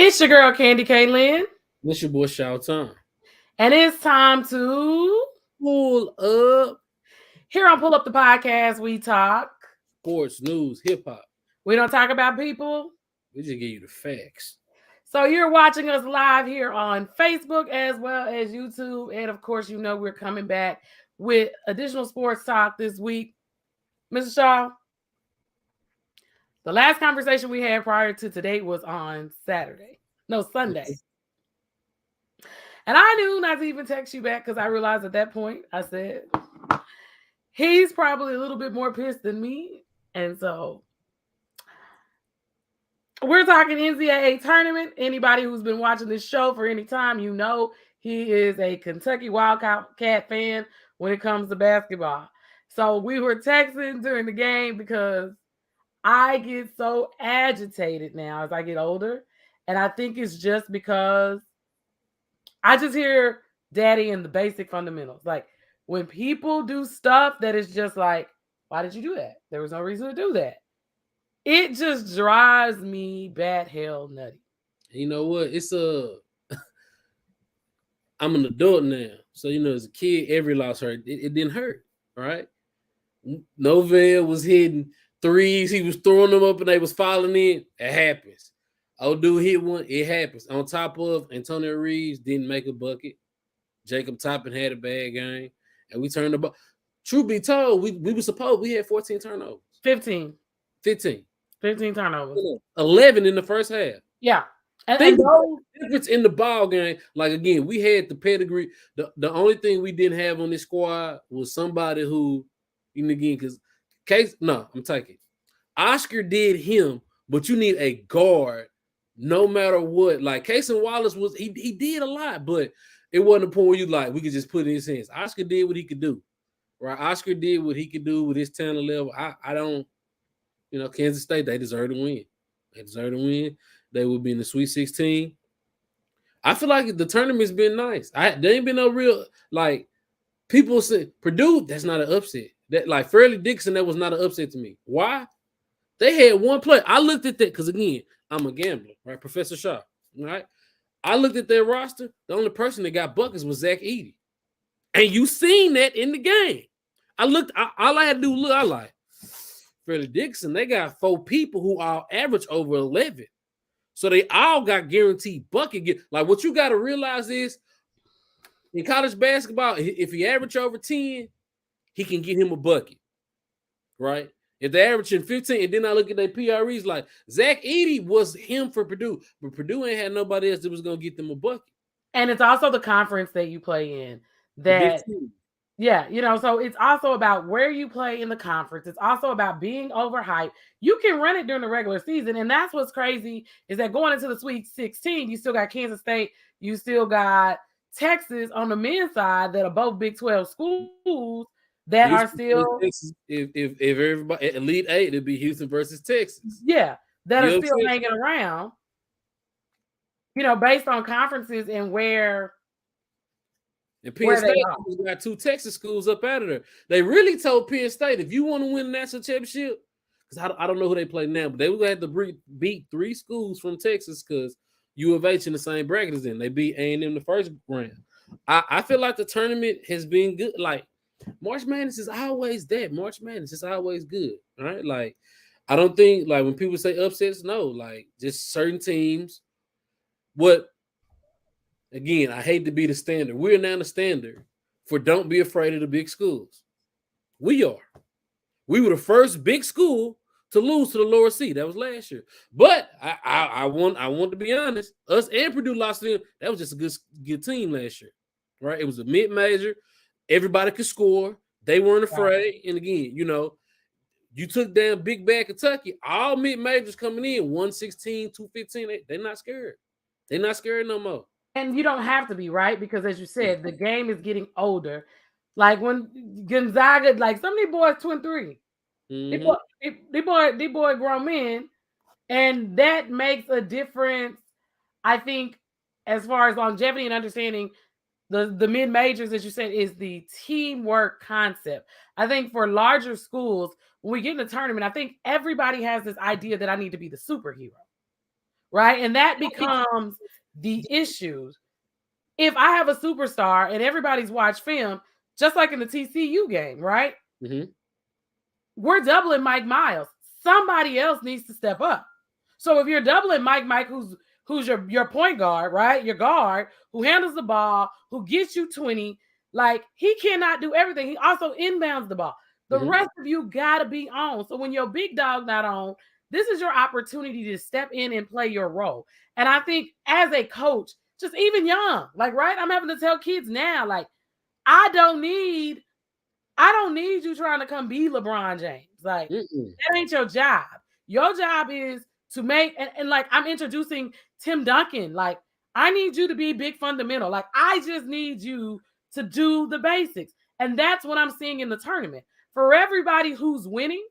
It's your girl, Candy Kaylin. This your boy Shout Time. And it's time to Pull up here on Pull Up the Podcast. We talk. sports, news, hip hop. We don't talk about people. We just give you the facts. So you're watching us live here on Facebook as well as YouTube. And of course, you know we're coming back with additional sports talk this week. Mr. Shaw, the last conversation we had prior to today was on Sunday. And I knew not to even text you back because I realized at that point, I said, he's probably a little bit more pissed than me. And so we're talking NCAA tournament. Anybody who's been watching this show for any time, you know he is a Kentucky Wildcat fan when it comes to basketball. So we were texting during the game because I get so agitated now as I get older. And I think it's just because I just hear daddy and the basic fundamentals. Like when people do stuff that is just like, why did you do that? There was no reason to do that. It just drives me bat hell nutty. You know what? I'm an adult now. So, as a kid, every loss hurt. It didn't hurt, right? Novell was hitting threes. He was throwing them up and they was falling in. It happens. Old dude hit one. It happens. On top of Antonio Reeves didn't make a bucket. Jacob Toppin had a bad game. And we turned the ball. Truth be told, we had 14 turnovers. 15 turnovers. 11 in the first half. Yeah. And the difference in the ball game, like again, we had the pedigree. The only thing we didn't have on this squad was somebody who, because I'm taking. Oscar did him, but you need a guard no matter what. Like Casey Wallace he did a lot, but it wasn't a point where you like we could just put it in his hands. Oscar did what he could do. Right? Oscar did what he could do with his talent level. I don't, Kansas State, they deserve to win. They would be in the Sweet 16. I feel like the tournament's been nice. There ain't been no real, like, people say, Purdue, that's not an upset. That, like, Fairleigh Dickinson, that was not an upset to me. Why? They had one play. I looked at that, because, again, I'm a gambler, right? Professor Shaw, right? I looked at their roster. The only person that got buckets was Zach Edey. And you seen that in the game. All I had to do was look, I like, Fairleigh Dickinson, they got 4 people who all average over 11. So they all got guaranteed bucket. Like what you got to realize is in college basketball, if he average over 10, he can get him a bucket, right? If they averaging 15, and then I look at their PREs, like Zach Edey was him for Purdue, but Purdue ain't had nobody else that was going to get them a bucket. And it's also the conference that you play in that. Yeah, so it's also about where you play in the conference. It's also about being overhyped. You can run it during the regular season, and that's what's crazy is that going into the Sweet 16, you still got Kansas State, you still got Texas on the men's side that are both Big 12 schools that are still. If everybody Elite 8, it'd be Houston versus Texas. Yeah, that are still hanging around. Based on conferences and where. And Penn State got 2 Texas schools up out of there. They really told Penn State, if you want to win the national championship, because I don't know who they play now, but they were going to have to beat 3 schools from Texas because U of H in the same bracket as them. They beat A&M the first round. I feel like the tournament has been good. Like, March Madness is always that. March Madness is always good, right? Like, I don't think, like, when people say upsets, no. Like, just certain teams. Again, I hate to be the standard. We're now the standard for don't be afraid of the big schools. We are. We were the first big school to lose to the lower seed. That was last year. But I want to be honest. Us and Purdue lost to them. That was just a good team last year, right? It was a mid-major. Everybody could score. They weren't afraid. And again, you took down Big Bad Kentucky. All mid-majors coming in, 116, 215. They're not scared. They're not scared no more. And you don't have to be, right? Because as you said, the game is getting older. Like when Gonzaga, like some of these boys 2-3. They boy grown men. And that makes a difference, I think, as far as longevity and understanding the mid-majors, as you said, is the teamwork concept. I think for larger schools, when we get in a tournament, I think everybody has this idea that I need to be the superhero. right? And that becomes the issue. If I have a superstar and everybody's watched film, just like in the TCU game, right? Mm-hmm. We're doubling Mike Miles. Somebody else needs to step up. So if you're doubling Mike, who's your point guard, right? Your guard who handles the ball, who gets you 20, like he cannot do everything. He also inbounds the ball. The rest of you gotta be on. So when your big dog not on, this is your opportunity to step in and play your role. And I think as a coach, just even young, like right, I'm having to tell kids now, like I don't need you trying to come be LeBron James. Like, that ain't your job. Your job is to make, and like, I'm introducing Tim Duncan. Like, I need you to be big fundamental. Like, I just need you to do the basics. And that's what I'm seeing in the tournament. For everybody who's winning,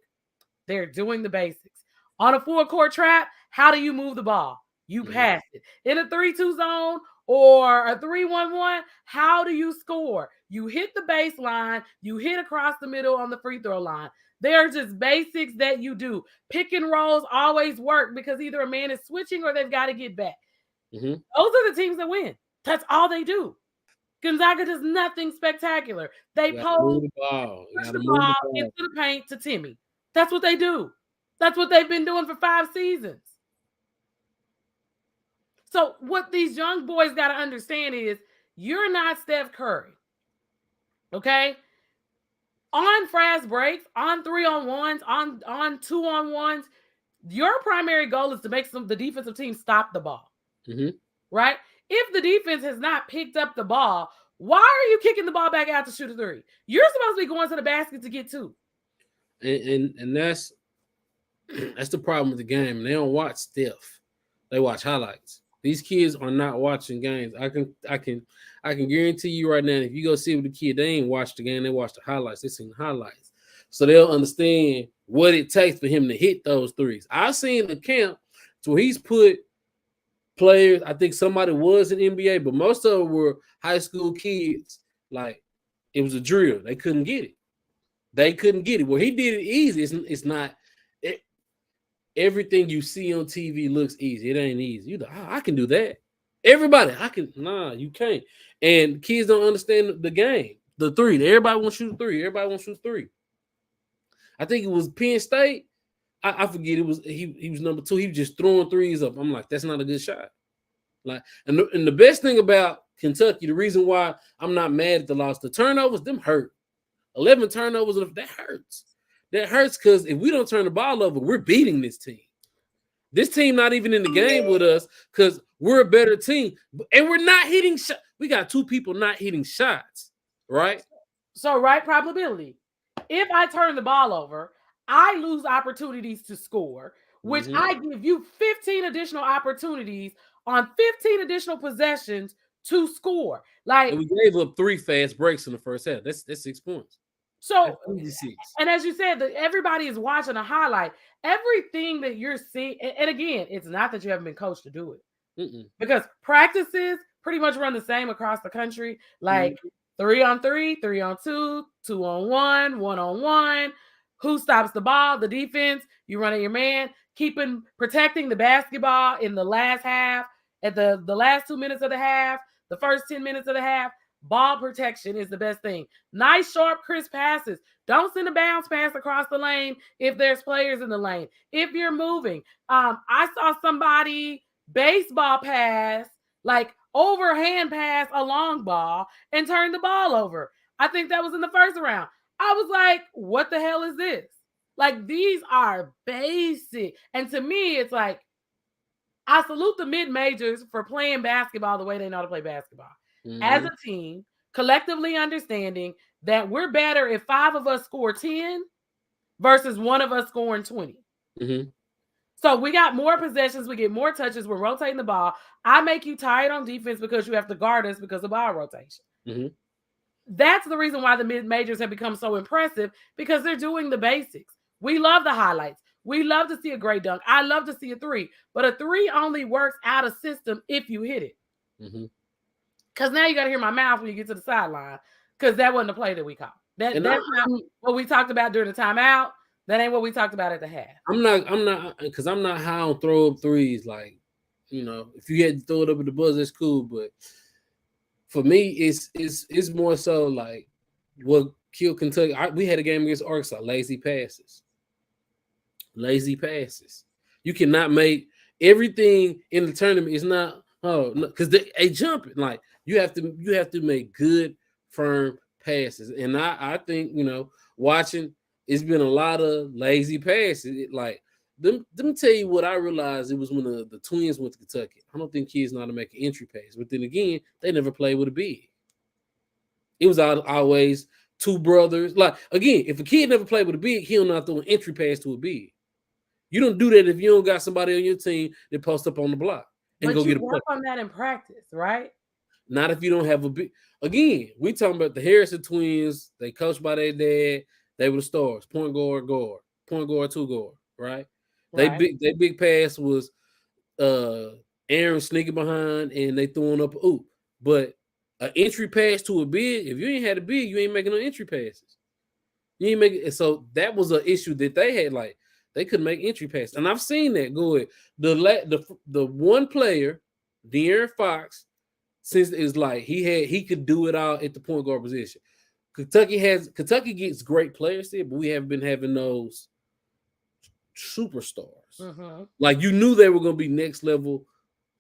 they're doing the basics. On a full court trap, how do you move the ball? You pass it. In a 3-2 zone or a 3-1-1, how do you score? You hit the baseline, you hit across the middle on the free throw line. They're just basics that you do. Pick and rolls always work because either a man is switching or they've got to get back. Those are the teams that win. That's all they do. Gonzaga does nothing spectacular. They push the ball into the paint to Timmy. That's what they do. That's what they've been doing for 5 seasons. So what these young boys got to understand is you're not Steph Curry. Okay? On fast breaks, on 3-on-1s, on 2-on-1s, your primary goal is to make the defensive team stop the ball. Right? If the defense has not picked up the ball, why are you kicking the ball back out to shoot a 3? You're supposed to be going to the basket to get 2. And that's the problem with the game. They don't watch Steph. They watch highlights. These kids are not watching games. I can guarantee you right now, if you go see with the kid, they ain't watched the game, they watch the highlights. They seen the highlights. So they'll understand what it takes for him to hit those 3s. I've seen the camp to where he's put players, I think somebody was in NBA, but most of them were high school kids. Like, it was a drill. They couldn't get it. Well, he did it easy. It's not everything you see on TV looks easy. It ain't easy. You know, I can do that. Everybody, nah, you can't. And kids don't understand the game. The 3. Everybody wants to shoot 3. Everybody wants to shoot 3. I think it was Penn State. I forget, it was he was number 2. He was just throwing 3s up. I'm like, that's not a good shot. Like, and the best thing about Kentucky, the reason why I'm not mad at the loss, the turnovers, them hurt. 11 turnovers, that hurts. That hurts because if we don't turn the ball over, we're beating this team. This team not even in the game with us because we're a better team. And we're not hitting shots. We got 2 people not hitting shots, right? So, right probability. If I turn the ball over, I lose opportunities to score, which I give you 15 additional opportunities on 15 additional possessions to score. Like, and we gave up 3 fast breaks in the first half. That's 6 points. So, and as you said, everybody is watching a highlight. Everything that you're seeing, and again, it's not that you haven't been coached to do it, because practices pretty much run the same across the country. Like 3-on-3, 3-on-2, 2-on-1, 1-on-1. Who stops the ball? The defense. You run at your man, protecting the basketball in the last half, at the last 2 minutes of the half, the first 10 minutes of the half. Ball protection is the best thing. Nice, sharp, crisp passes. Don't send a bounce pass across the lane if there's players in the lane. If you're moving. I saw somebody baseball pass, like overhand pass a long ball and turn the ball over. I think that was in the first round. I was like, what the hell is this? Like, these are basic. And to me, it's like, I salute the mid-majors for playing basketball the way they know to play basketball. As a team, collectively understanding that we're better if 5 of us score 10 versus 1 of us scoring 20. So we got more possessions, we get more touches, we're rotating the ball. I make you tired on defense because you have to guard us because of ball rotation. That's the reason why the mid-majors have become so impressive, because they're doing the basics. We love the highlights. We love to see a great dunk. I love to see a 3, but a 3 only works out of system if you hit it. Because now you got to hear my mouth when you get to the sideline, because that wasn't the play that we called. That's not what we talked about during the timeout. That ain't what we talked about at the half. I'm not, because I'm not high on throw up 3s. Like, if you had to throw it up at the buzz, that's cool. But for me, it's more so like what killed Kentucky. We had a game against Arkansas, lazy passes. You cannot make everything in the tournament is not because they jumping like you have to make good firm passes, and I think watching it's been a lot of lazy passes. Like them tell you what I realized it was when the Twins went to Kentucky. I don't think kids know how to make an entry pass, but then again they never played with a big. It was always two brothers. Like again, if a kid never played with a big, he'll not throw an entry pass to a big. You don't do that if you don't got somebody on your team that post up on the block and But go you get a play. work on that in practice, right? Not if you don't have a big. Again, we talking about the Harrison twins. They coached by their dad. They were the stars. Point guard, point guard, two guard. Right. They Right. big pass was Aaron sneaking behind and they throwing up a oop. But an entry pass to a big, if you ain't had a big, you ain't making no entry passes. You ain't making. So that was an issue that they had. Like they couldn't make entry passes, and I've seen that go ahead. The one player, De'Aaron Fox, since it's like he could do it all at the point guard position. Kentucky gets great players there, but we haven't been having those superstars. Mm-hmm. Like you knew they were going to be next level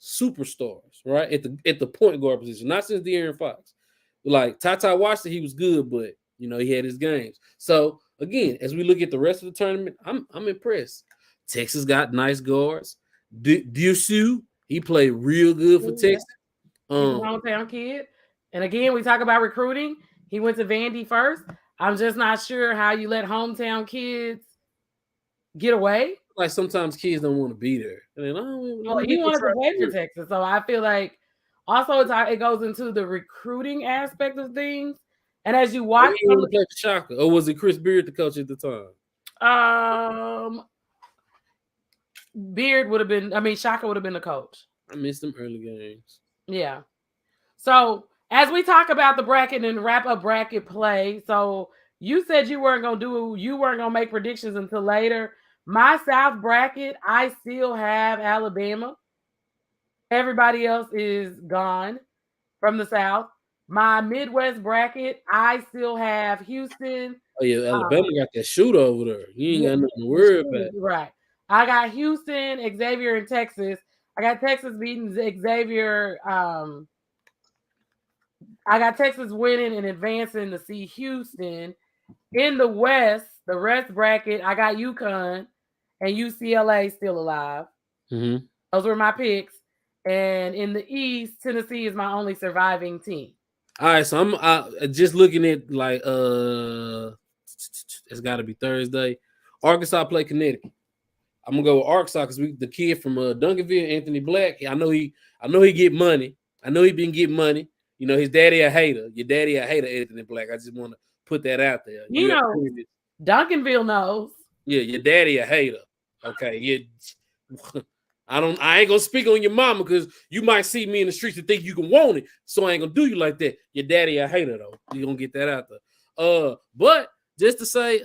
superstars, right? At the point guard position. Not since De'Aaron Fox. Like Ty Washington, he was good, but he had his games. So again, as we look at the rest of the tournament, I'm impressed. Texas got nice guards. Disu, he played real good for Yeah. Texas. He's a hometown kid. And again, we talk about recruiting. He went to Vandy first. I'm just not sure how you let hometown kids get away. Like sometimes kids don't want to be there. And then, Well, he wanted to play for Texas. So I feel like also it goes into the recruiting aspect of things. And as you watch, he want to play for Shaka, or was it Chris Beard the coach at the time? Beard would have been. I mean, Shaka would have been the coach. I missed them early games. Yeah. So as we talk about the bracket and wrap up bracket play, so you said you weren't gonna make predictions until later. My South bracket, I still have Alabama. Everybody else is gone from the South. My Midwest bracket, I still have Houston. Oh yeah, Alabama got that shooter over there. You ain't got nothing to worry about. Right. I got Houston, Xavier, and Texas. I got Texas beating Xavier. I got Texas winning and advancing to see Houston. In the West, the rest bracket, I got UConn and UCLA still alive. Mm-hmm. Those were my picks. And in the East, Tennessee is my only surviving team. All right, so I'm just looking at like it's got to be Thursday. Arkansas play Connecticut. I'm gonna go with Arkansas because the kid from Duncanville, Anthony Black. I know he get money. I know he been getting money. His daddy a hater. Your daddy a hater, Anthony Black. I just want to put that out there. Duncanville knows. Yeah, your daddy a hater. Okay, I ain't gonna speak on your mama because you might see me in the streets and think you can want it. So I ain't gonna do you like that. Your daddy a hater though. You gonna get that out there. But just to say,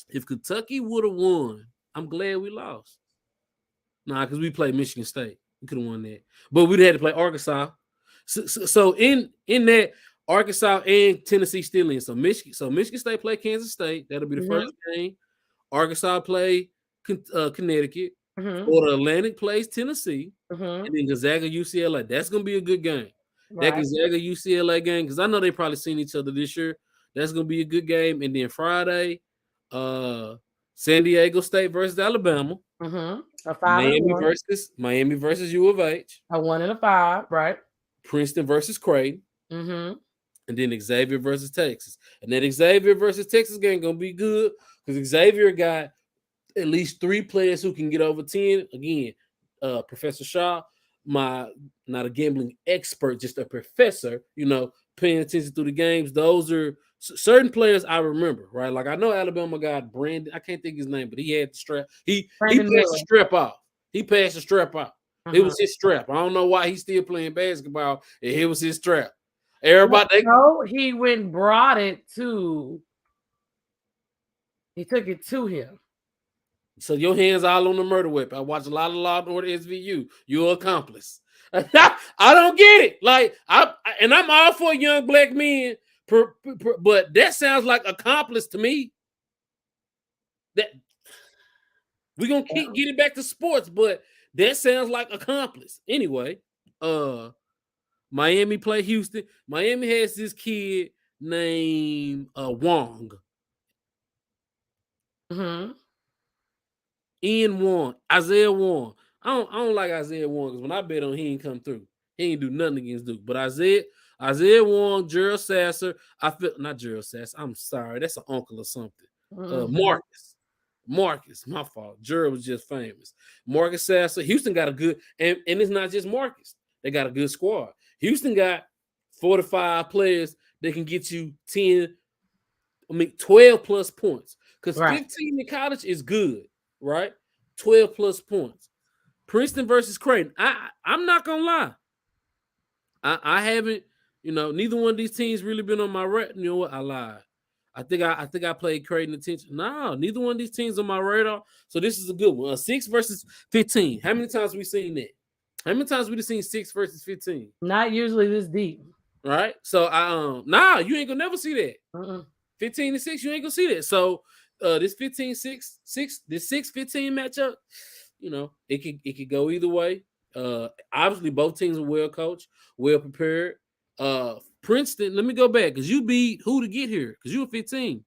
if Kentucky would have won, I'm glad we lost. Nah, because we played Michigan State. We could have won that. But we'd had to play Arkansas. So in that, Arkansas and Tennessee still in. So Michigan State play Kansas State. That'll be the first game. Arkansas play Connecticut. Florida Atlantic plays Tennessee. And then Gonzaga UCLA. That's gonna be a good game. Right. That Gonzaga UCLA game, because I know they probably seen each other this year. That's gonna be a good game. And then Friday, San Diego State versus Alabama. Miami versus U of H. A 1 and a 5, right? Princeton versus Creighton. And then Xavier versus Texas. And that Xavier versus Texas game gonna be good because Xavier got at least 3 players who can get over 10. Again, Professor Shaw, not a gambling expert, just a professor, paying attention to the games. Those are certain players I remember, right? Like I know Alabama got Brandon, I can't think his name, but he had the strap. He passed the strap off. He passed the strap off. It was his strap. I don't know why he's still playing basketball, and it was his strap. Everybody, he went and brought it to. He took it to him. So your hands all on the murder weapon. I watch a lot of Law and Order SVU. You're accomplice. I don't get it. Like I'm all for young black men, but that sounds like accomplice to me. That we're gonna keep getting back to sports, but that sounds like accomplice. Anyway, Miami play Houston. Miami has this kid named Wong. Mm-hmm. Ian Wong, Isaiah Wong. I don't like Isaiah Wong because when I bet on he ain't come through. He ain't do nothing against Duke. But Isaiah Wong, Gerald Sasser, I feel not Gerald Sasser. I'm sorry, that's an uncle or something. Mm-hmm. Marcus, my fault. Gerald was just famous. Marcus Sasser. Houston got a good, and it's not just Marcus. They got a good squad. Houston got 45 players that can get you 12 plus points. Because 15 in college is good, right? 12 plus points. Princeton versus Creighton. I'm not gonna lie. I haven't, neither one of these teams really been on my radar. You know what? I lied. I think I played Creighton attention. No, neither one of these teams on my radar. So this is a good one. 6 versus 15. How many times have we seen that? How many times we seen 6 versus 15? Not usually this deep. Right? So you ain't gonna never see that. 15-6, you ain't gonna see that. So this 15-6, this 6-15 matchup, it could go either way. Obviously both teams are well coached, well prepared. Princeton, let me go back because you beat who to get here? Because you were 15.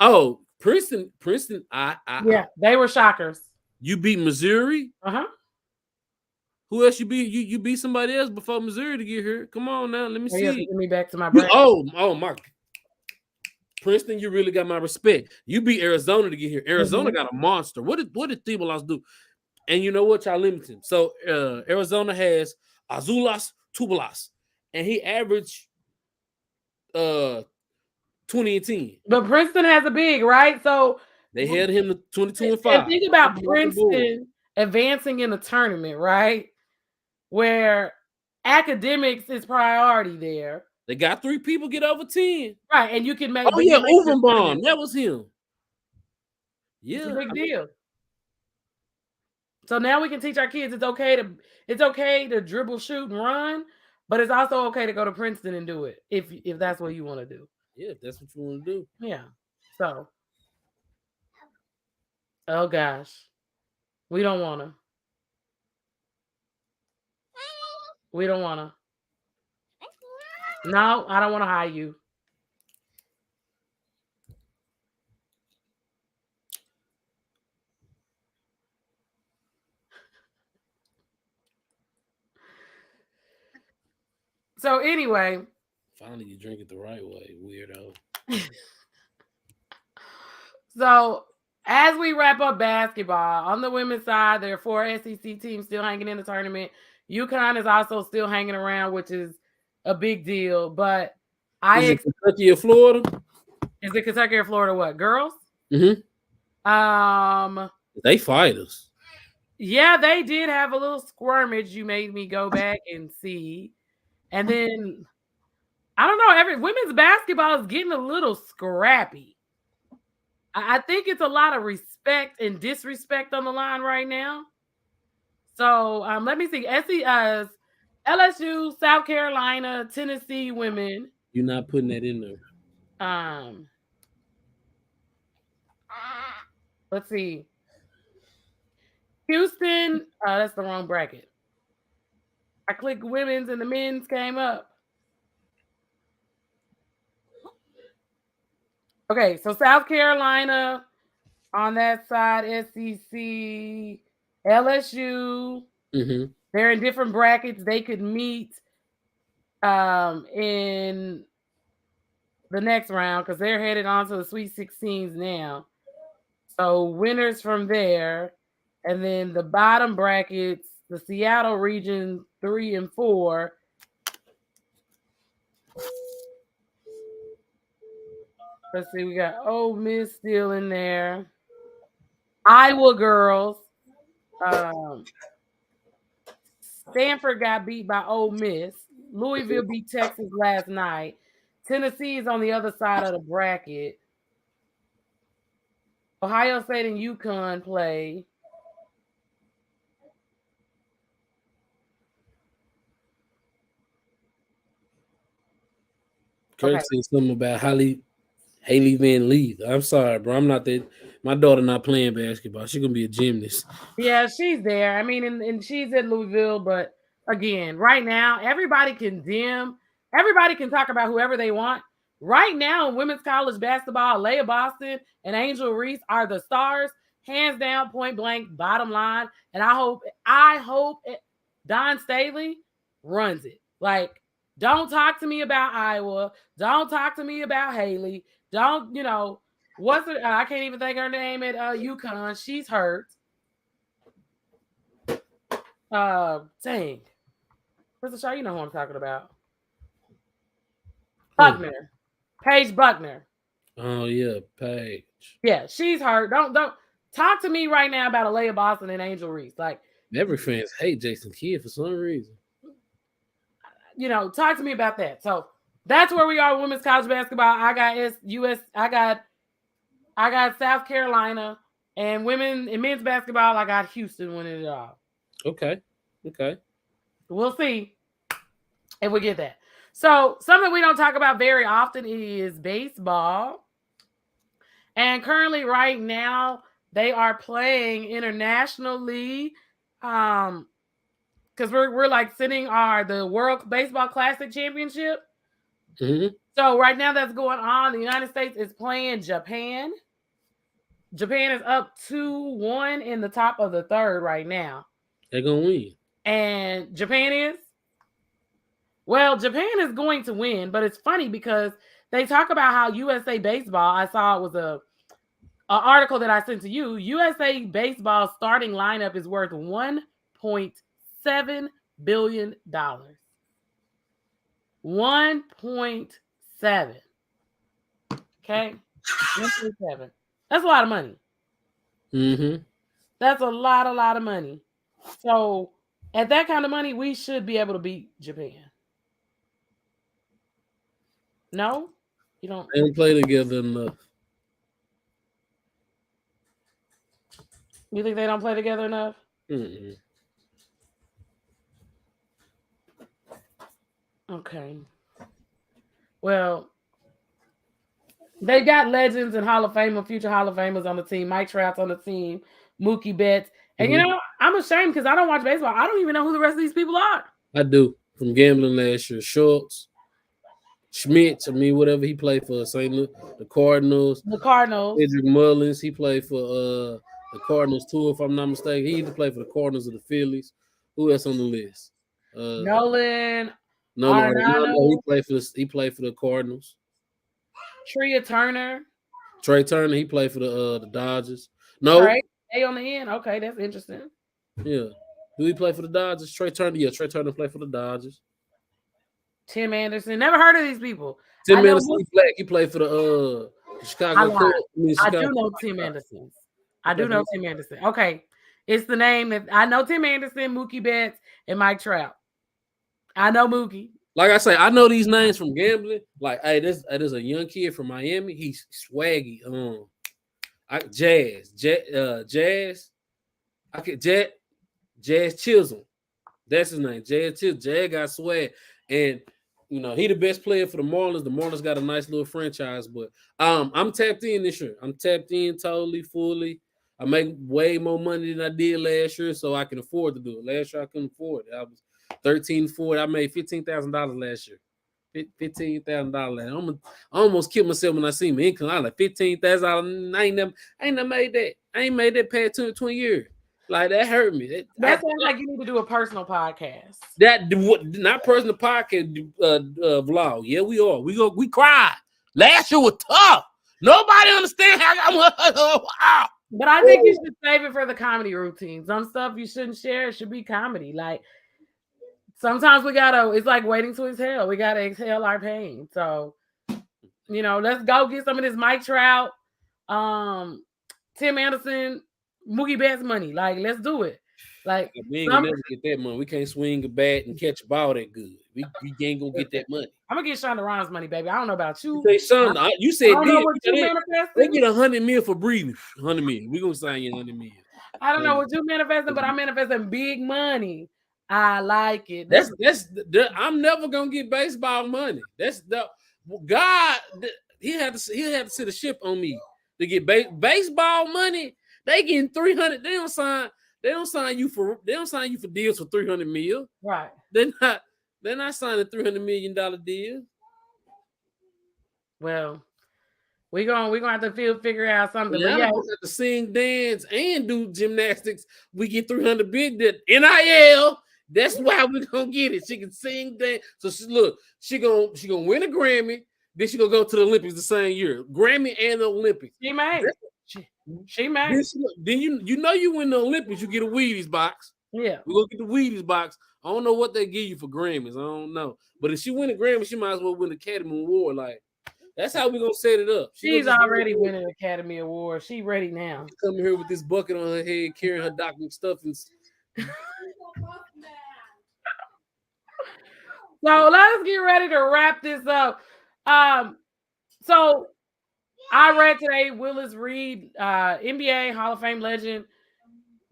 Oh, Princeton, yeah, they were shockers. You beat Missouri. Uh-huh. Who else you beat? You beat somebody else before Missouri to get here. Come on now, let me see. Get me back to my brain. Oh my. Princeton, you really got my respect. You beat Arizona to get here. Arizona got a monster. What did Thibodeau do? And you know what? Y'all limit him. So Arizona has Azuolas Tubelas, and he averaged 20 and 10. But Princeton has a big, right? So they held him to 22 and 5. And think about Princeton advancing in the tournament, right? Where academics is priority there. They got 3 people get over 10. Right, and you can make. Oh yeah, Uvenbaum. That was him. Yeah, it's a big deal. So now we can teach our kids it's okay to dribble, shoot, and run, but it's also okay to go to Princeton and do it if that's what you want to do. Yeah, if that's what you want to do. Yeah. So. Oh gosh, we don't want to. We don't want to. No, I don't want to hire you. So anyway. Finally, you drink it the right way, weirdo. So as we wrap up basketball, on the women's side, there are 4 SEC teams still hanging in the tournament. UConn is also still hanging around, which is a big deal. But is it Kentucky or Florida? Is it Kentucky or Florida? What, girls? Mm-hmm. They fight us. Yeah, they did have a little skirmish. You made me go back and see. And then I don't know, women's basketball is getting a little scrappy. I think it's a lot of respect and disrespect on the line right now. So let me see. LSU, South Carolina, Tennessee women. You're not putting that in there. Let's see. Houston. That's the wrong bracket. I clicked women's and the men's came up. Okay, so South Carolina on that side, SEC, LSU. Mm-hmm. They're in different brackets. They could meet in the next round because they're headed on to the Sweet 16s now. So winners from there. And then the bottom brackets, the Seattle region 3 and 4. Let's see, we got Ole Miss still in there. Iowa girls. Stanford got beat by Ole Miss. Louisville beat Texas last night. Tennessee is on the other side of the bracket. Ohio State and UConn play. Kirk Okay. said something about Haley Van Lee. I'm sorry, bro. I'm not that. My daughter not playing basketball. She's gonna be a gymnast. Yeah, she's there. I mean, and she's at Louisville, but again, right now, everybody can talk about whoever they want. Right now, in women's college basketball, Leah Boston and Angel Reese are the stars, hands down, point blank, bottom line. And I hope Don Staley runs it. Like, don't talk to me about Iowa. Don't talk to me about Haley. Don't, what's her? I can't even think her name at UConn. She's hurt. Dang. Where's the show? You know who I'm talking about. Buckner. Paige Buckner. Oh yeah, Paige. Yeah, she's hurt. Don't talk to me right now about Alea Boston and Angel Reese. Like, Every fans hate Jason Kidd for some reason. Talk to me about that. So that's where we are with women's college basketball. I got US. I got South Carolina, and men's basketball. I got Houston winning it all. Okay. We'll see if we get that. So something we don't talk about very often is baseball. And currently, right now, they are playing internationally. Because we're like sitting the World Baseball Classic Championship. Mm-hmm. So right now that's going on. The United States is playing Japan. Japan is up 2-1 in the top of the third right now. They're gonna win. And Japan is? Well, Japan is going to win, but it's funny because they talk about how USA Baseball, I saw it was an article that I sent to you. USA Baseball starting lineup is worth $1.7 billion. 1.7. Okay? 1.7. That's a lot of money. Mm-hmm. That's a lot of money. So at that kind of money, we should be able to beat Japan. No? You don't? They don't play together enough. You think they don't play together enough? Mm-mm. Okay. Well, they got legends and future Hall of Famers on the team. Mike Trout's on the team. Mookie Betts. And I'm ashamed because I don't watch baseball. I don't even know who the rest of these people are. I do. From gambling last year. Schultz, Schmitz, whatever he played for St. Louis, the Cardinals. The Cardinals. Cedric Mullins, he played for the Cardinals too, if I'm not mistaken. He either played for the Cardinals or the Phillies. Who else on the list? Nolan Arenado. He played for the Cardinals. Trey Turner, he played for the Dodgers. No, Trey on the end. Okay, that's interesting. Yeah, do he play for the Dodgers? Trey Turner. Yeah, Trey Turner played for the Dodgers. Tim Anderson. Never heard of these people. Tim Anderson, he played for the Chicago Cubs. I do know Tim Anderson. Okay, it's the name that I know: Tim Anderson, Mookie Betts, and Mike Trout. I know Mookie. Like I say, I know these names from gambling. Like, hey, there's a young kid from Miami. He's swaggy. Jazz. Jazz Chisholm. That's his name. Jazz Chisholm. Jazz got swag, and he the best player for the Marlins. The Marlins got a nice little franchise, but I'm tapped in this year. I'm tapped in totally, fully. I make way more money than I did last year, so I can afford to do it. Last year I couldn't afford it. I was 13-4. I made $15,000 last year. $15,000. I almost killed myself when I see my income. I was like $15,000. I ain't never made that. I ain't made that past 20 years. Like, that hurt me. That sounds like you need to do a personal podcast. Not personal podcast vlog. Yeah, we are. We cried. Last year was tough. Nobody understands how. But I think you should save it for the comedy routine. Some stuff you shouldn't share. It should be comedy. Like, sometimes it's like waiting to exhale. We gotta exhale our pain. So, let's go get some of this Mike Trout, Tim Anderson, Mookie Betts money. Like, let's do it. Like, we ain't gonna never get that money. We can't swing a bat and catch a ball that good. We ain't gonna get that money. I'm gonna get Shonda Rhimes money, baby. I don't know about you. You say, son, you I said don't know what you they manifesting. get 100 million for breathing. 100 million. We gonna sign you 100 million. I don't know what you manifesting, but I'm manifesting big money. I like it. I'm never gonna get baseball money. That's the God. He had to sit a ship on me to get baseball money. They getting 300. They don't sign you for deals for 300 million. Right. They're not signing $300 million deal. Well, we're gonna have to figure out something. Yeah, but yeah, have to sing, dance, and do gymnastics. We get 300 big that NIL. That's why we're gonna get it. She can sing, dance. So she gonna win a Grammy. Then she gonna go to the Olympics the same year. Grammy and the Olympics. She may. She may. Then you win the Olympics, you get a Wheaties box. Yeah. We're gonna get the Wheaties box. I don't know what they give you for Grammys. I don't know. But if she win a Grammy, she might as well win the Academy Award. Like, that's how we're gonna set it up. She's already winning an Academy Award. She ready now. She coming here with this bucket on her head, carrying her document stuff and so let's get ready to wrap this up. So I read today Willis Reed, NBA Hall of Fame legend,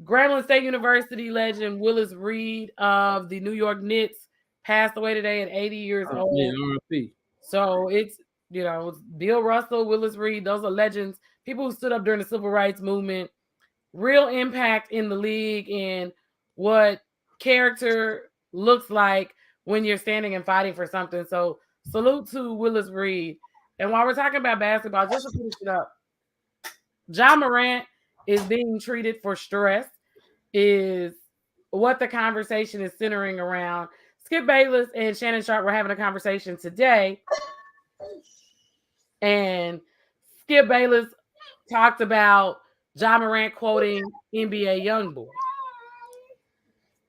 Grambling State University legend Willis Reed of the New York Knicks passed away today at 80 years old. Yeah, so it's Bill Russell, Willis Reed, those are legends, people who stood up during the civil rights movement, real impact in the league and what character looks like when you're standing and fighting for something. So salute to Willis Reed. And while we're talking about basketball, just to finish it up, Ja Morant is being treated for stress, is what the conversation is centering around. Skip Bayless and Shannon Sharp were having a conversation today, and Skip Bayless talked about Ja Morant quoting NBA Youngboy.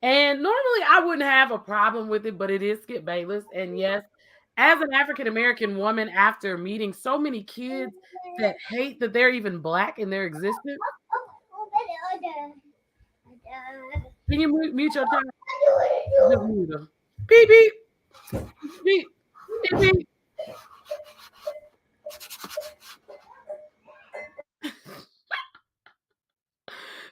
And normally I wouldn't have a problem with it, but it is Skip Bayless. And yes, as an African-American woman, after meeting so many kids that hate that they're even Black in their existence. Can you mute your child? Just mute them. Beep, beep. Beep, beep, beep.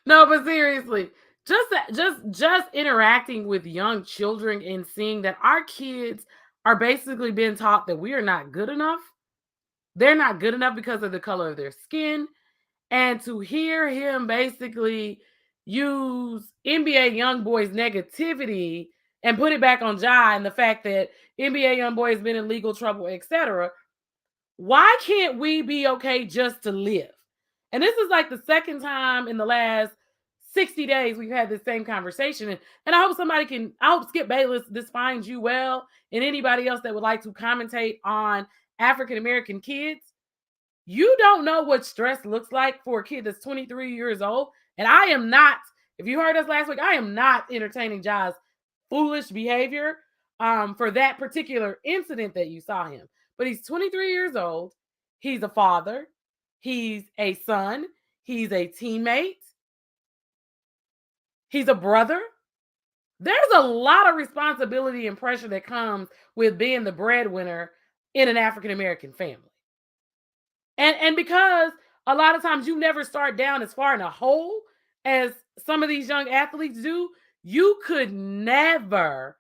No, but seriously, just interacting with young children and seeing that our kids are basically being taught that we are not good enough. They're not good enough because of the color of their skin. And to hear him basically use NBA Youngboy's negativity and put it back on Ja and the fact that NBA Youngboy has been in legal trouble, etc. Why can't we be okay just to live? And this is like the second time in the last 60 days we've had this same conversation. And I hope Skip Bayless, this finds you well, and anybody else that would like to commentate on African-American kids. You don't know what stress looks like for a kid that's 23 years old. And I am not, if you heard us last week, I am not entertaining Ja's foolish behavior for that particular incident that you saw him. But he's 23 years old. He's a father. He's a son. He's a teammate. He's a brother. There's a lot of responsibility and pressure that comes with being the breadwinner in an African-American family. And because a lot of times you never start down as far in a hole as some of these young athletes do, you could never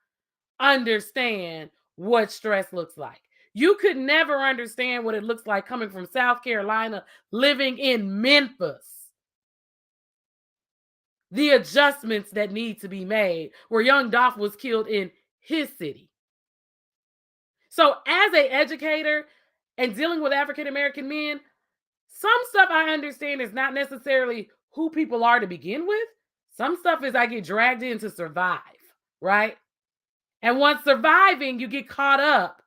understand what stress looks like. You could never understand what it looks like coming from South Carolina, living in Memphis. The adjustments that need to be made where young Dolph was killed in his city. So as an educator and dealing with African-American men, some stuff I understand is not necessarily who people are to begin with. Some stuff is I get dragged in to survive, right? And once surviving, you get caught up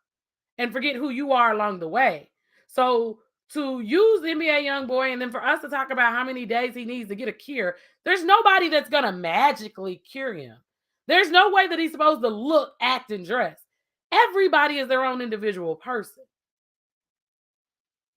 and forget who you are along the way. So to use NBA Youngboy and then for us to talk about how many days he needs to get a cure, there's nobody that's going to magically cure him. There's no way that he's supposed to look, act, and dress. Everybody is their own individual person.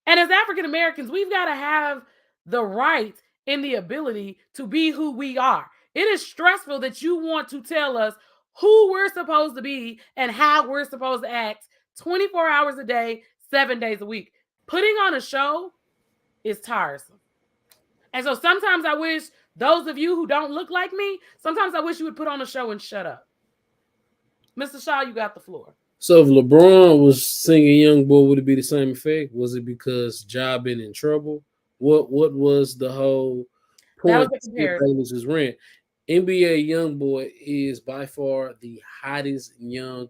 And as African Americans, we've got to have the right and the ability to be who we are. It is stressful that you want to tell us who we're supposed to be and how we're supposed to act 24 hours a day, 7 days a week. Putting on a show is tiresome. And so sometimes I wish those of you who don't look like me, sometimes I wish you would put on a show and shut up. Mr. Shaw, you got the floor. So if LeBron was singing "Young Boy," would it be the same effect? Was it because Ja been in trouble? What was the whole That was point? the Skip comparison. Bayless's rant. NBA Young Boy is by far the hottest young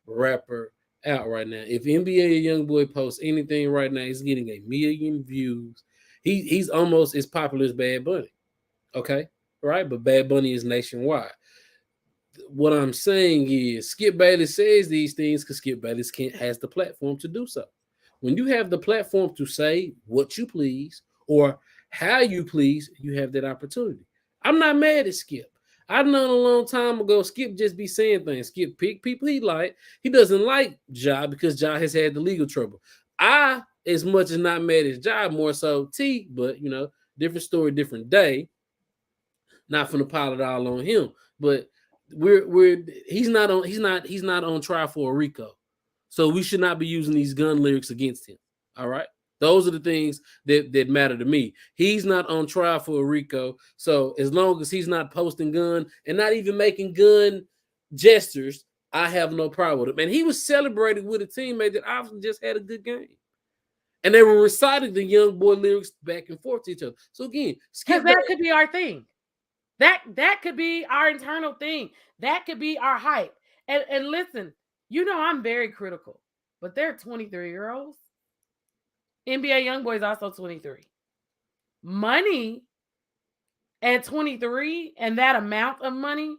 rapper out right now. If NBA Young Boy posts anything right now, he's getting 1 million views. He's almost as popular as Bad Bunny. Okay, right? But Bad Bunny is nationwide. What I'm saying is Skip Bayless says these things because Skip Bayless has the platform to do so. When you have the platform to say what you please or how you please, you have that opportunity. I'm not mad at Skip. I've known a long time ago, Skip just be saying things. Skip pick people he like. He doesn't like Ja because Ja has had the legal trouble. I, as much as not mad at Ja, more so T, but different story, different day. Not finna pile it all on him, but he's not on trial for a RICO, so we should not be using these gun lyrics against him. All right, those are the things that matter to me. He's not on trial for a RICO, so as long as he's not posting gun and not even making gun gestures, I have no problem with him. And he was celebrating with a teammate that obviously just had a good game. And they were reciting the Young Boy lyrics back and forth to each other. So again, Because that could be our thing. That could be our internal thing. That could be our hype. And listen, I'm very critical, but they're 23-year-olds. NBA YoungBoy is also 23. Money at 23 and that amount of money,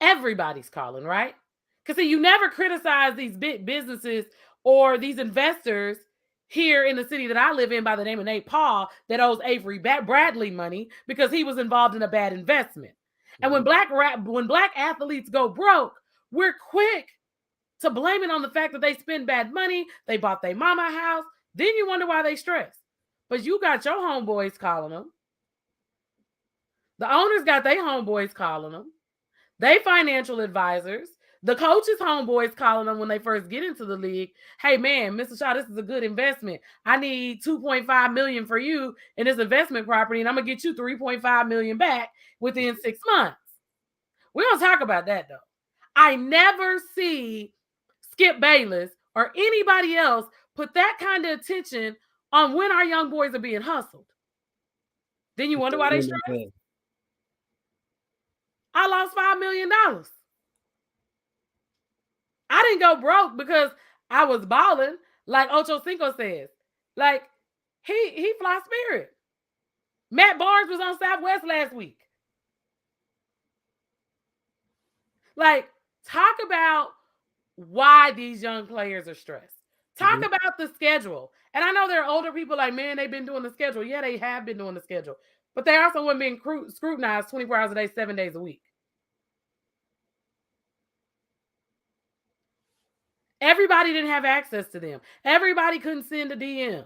everybody's calling, right? Because see, you never criticize these big businesses or these investors here in the city that I live in by the name of Nate Paul that owes Avery Bradley money because he was involved in a bad investment. And when black athletes go broke, we're quick to blame it on the fact that they spend bad money, they bought their mama a house. Then you wonder why they stress. But you got your homeboys calling them. The owners got their homeboys calling them. They financial advisors. The coaches' homeboys calling them when they first get into the league. Hey man, Mr. Shaw, this is a good investment. I need $2.5 million for you in this investment property, and I'm gonna get you $3.5 million back within 6 months. We don't talk about that though. I never see Skip Bayless or anybody else put that kind of attention on when our young boys are being hustled. Then you wonder why they stress? I lost $5 million. I didn't go broke because I was balling, like Ocho Cinco says. Like, he fly Spirit. Matt Barnes was on Southwest last week. Like, talk about why these young players are stressed. Talk about the schedule. And I know there are older people like, man, they've been doing the schedule. Yeah, they have been doing the schedule. But they also weren't being scrutinized 24 hours a day, 7 days a week. Everybody didn't have access to them. Everybody couldn't send a DM.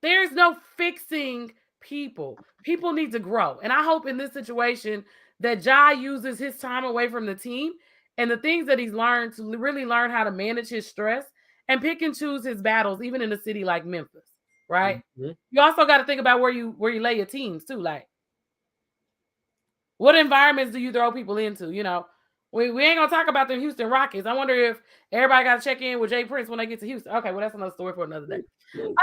There's no fixing people. People need to grow. And I hope in this situation that Ja uses his time away from the team and the things that he's learned to really learn how to manage his stress and pick and choose his battles, even in a city like Memphis, right? Mm-hmm. You also got to think about where you lay your teams too. Like, what environments do you throw people into? We ain't gonna talk about the Houston Rockets. I wonder if everybody got to check in with Jay Prince when they get to Houston. Okay, well, that's another story for another day. Mr.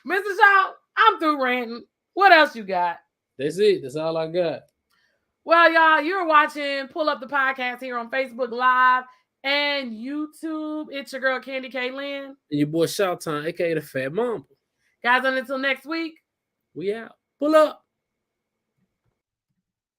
Shaw, I'm through ranting. What else you got? That's it. That's all I got. Well, y'all, you're watching Pull Up the Podcast here on Facebook Live and YouTube. It's your girl, Candy K. Lynn. And your boy, Shawtown, a.k.a. the Fat Mamba. Guys, and until next week, we out. Pull up.